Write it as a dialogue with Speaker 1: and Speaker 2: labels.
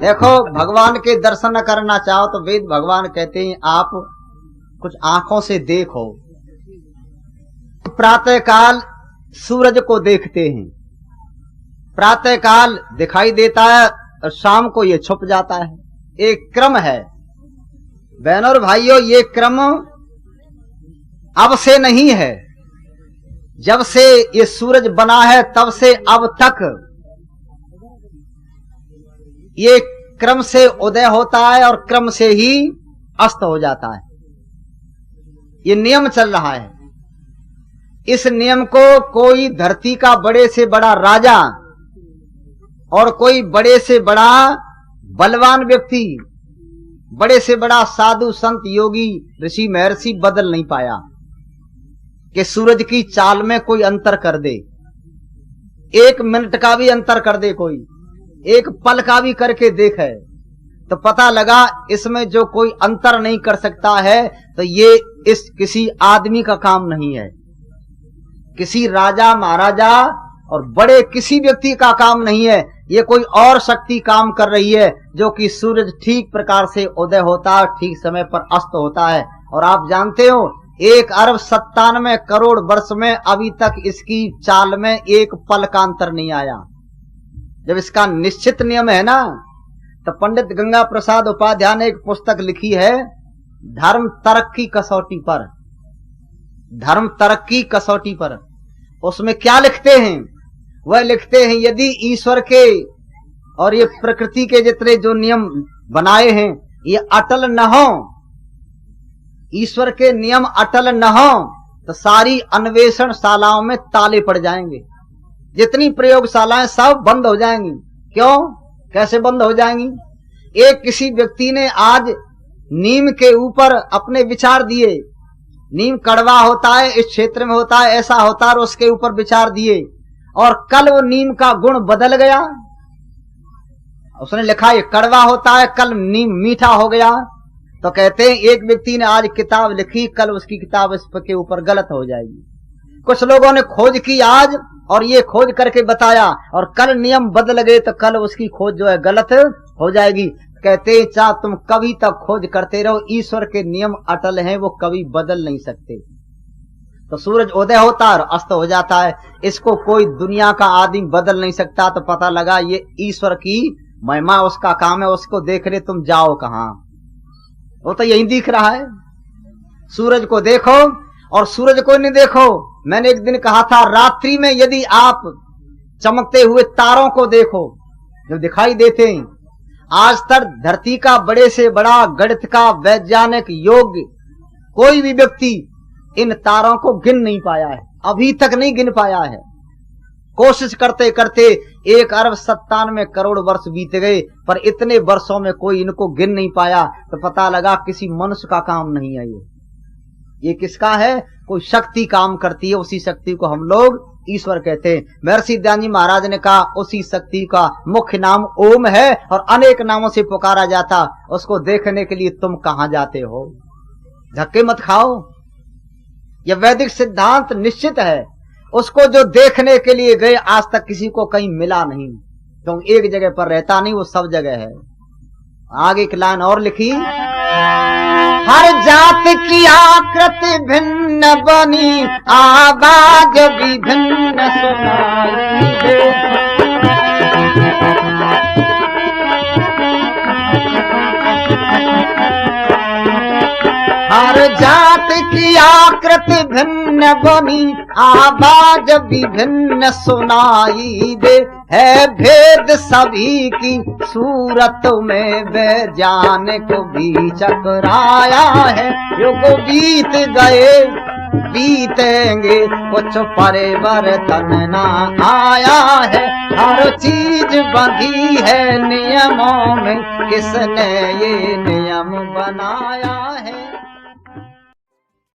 Speaker 1: देखो, भगवान के दर्शन करना चाहो तो वेद भगवान कहते हैं आप कुछ आंखों से देखो। प्रातः काल सूरज को देखते हैं, प्रातः काल दिखाई देता है और शाम को ये छुप जाता है। एक क्रम है बहनों और भाइयों, ये क्रम अब से नहीं है, जब से ये सूरज बना है तब से अब तक ये क्रम से उदय होता है और क्रम से ही अस्त हो जाता है। ये नियम चल रहा है। इस नियम को कोई धरती का बड़े से बड़ा राजा और कोई बड़े से बड़ा बलवान व्यक्ति, बड़े से बड़ा साधु संत योगी ऋषि महर्षि बदल नहीं पाया कि सूरज की चाल में कोई अंतर कर दे, एक मिनट का भी अंतर कर दे, कोई एक पल का भी करके देखे तो पता लगा इसमें जो कोई अंतर नहीं कर सकता है तो ये इस किसी आदमी का काम नहीं है, किसी राजा महाराजा और बड़े किसी व्यक्ति का काम नहीं है। ये कोई और शक्ति काम कर रही है जो कि सूरज ठीक प्रकार से उदय होता है, ठीक समय पर अस्त होता है। और आप जानते हो 1,97 करोड़ वर्ष में अभी तक इसकी चाल में एक पल का अंतर नहीं आया। जब इसका निश्चित नियम है ना, तो पंडित गंगा प्रसाद उपाध्याय ने एक पुस्तक लिखी है धर्म तर्क की कसौटी पर, धर्म तर्क की कसौटी पर। उसमें क्या लिखते हैं? वह लिखते हैं यदि ईश्वर के और ये प्रकृति के जितने जो नियम बनाए हैं ये अटल न हो, ईश्वर के नियम अटल न हो तो सारी अन्वेषण शालाओं में ताले पड़ जाएंगे, जितनी प्रयोगशालाएं सब बंद हो जाएंगी। क्यों? कैसे बंद हो जाएंगी? एक किसी व्यक्ति ने आज नीम के ऊपर अपने विचार दिए, नीम कड़वा होता है, इस क्षेत्र में होता है, ऐसा होता है, और उसके ऊपर विचार दिए और कल वो नीम का गुण बदल गया। उसने लिखा ये कड़वा होता है, कल नीम मीठा हो गया। तो कहते हैं एक व्यक्ति ने आज किताब लिखी, कल उसकी किताब इस के ऊपर गलत हो जाएगी। कुछ लोगों ने खोज की आज और ये खोज करके बताया और कल नियम बदल गए तो कल उसकी खोज जो है गलत हो जाएगी। कहते हैं चाहे तुम कभी तक खोज करते रहो, ईश्वर के नियम अटल हैं, वो कभी बदल नहीं सकते। तो सूरज उदय होता है और अस्त हो जाता है, इसको कोई दुनिया का आदमी बदल नहीं सकता। तो पता लगा ये ईश्वर की महिमा, उसका काम है, उसको देख रहे तुम जाओ कहां? वो तो यही दिख रहा है। सूरज को देखो और सूरज को नहीं देखो। मैंने एक दिन कहा था रात्रि में यदि आप चमकते हुए तारों को देखो जो दिखाई देते हैं, आज तक धरती का बड़े से बड़ा गणित का वैज्ञानिक योग कोई भी व्यक्ति इन तारों को गिन नहीं पाया है, अभी तक नहीं गिन पाया है। कोशिश करते करते 1,97 करोड़ वर्ष बीत गए पर इतने वर्षों में कोई इनको गिन नहीं पाया। तो पता लगा किसी मनुष्य का काम नहीं है, ये किसका है? कोई शक्ति काम करती है, उसी शक्ति को हम लोग ईश्वर कहते हैं। महर्षि दयानंद जी महाराज ने कहा उसी शक्ति का मुख्य नाम ओम है और अनेक नामों से पुकारा जाता। उसको देखने के लिए तुम कहां जाते हो? धक्के मत खाओ, यह वैदिक सिद्धांत निश्चित है। उसको जो देखने के लिए गए आज तक किसी को कहीं मिला नहीं, क्योंकि एक जगह पर रहता नहीं, वो सब जगह है। आगे एक लाइन और लिखी, हर जात की आकृति भिन्न बनी, आवाज भी भिन्न सुनाई दे। हर जात की आकृति भिन्न बनी, आवाज भी भिन्न सुनाई दे। है भेद सभी की सूरत में, वैज्ञानिक भी चकराया है। युग बीत गए बीतेंगे, कुछ परिवर्तन ना आया है। हर चीज बंधी है नियमों में, किसने ये नियम बनाया है?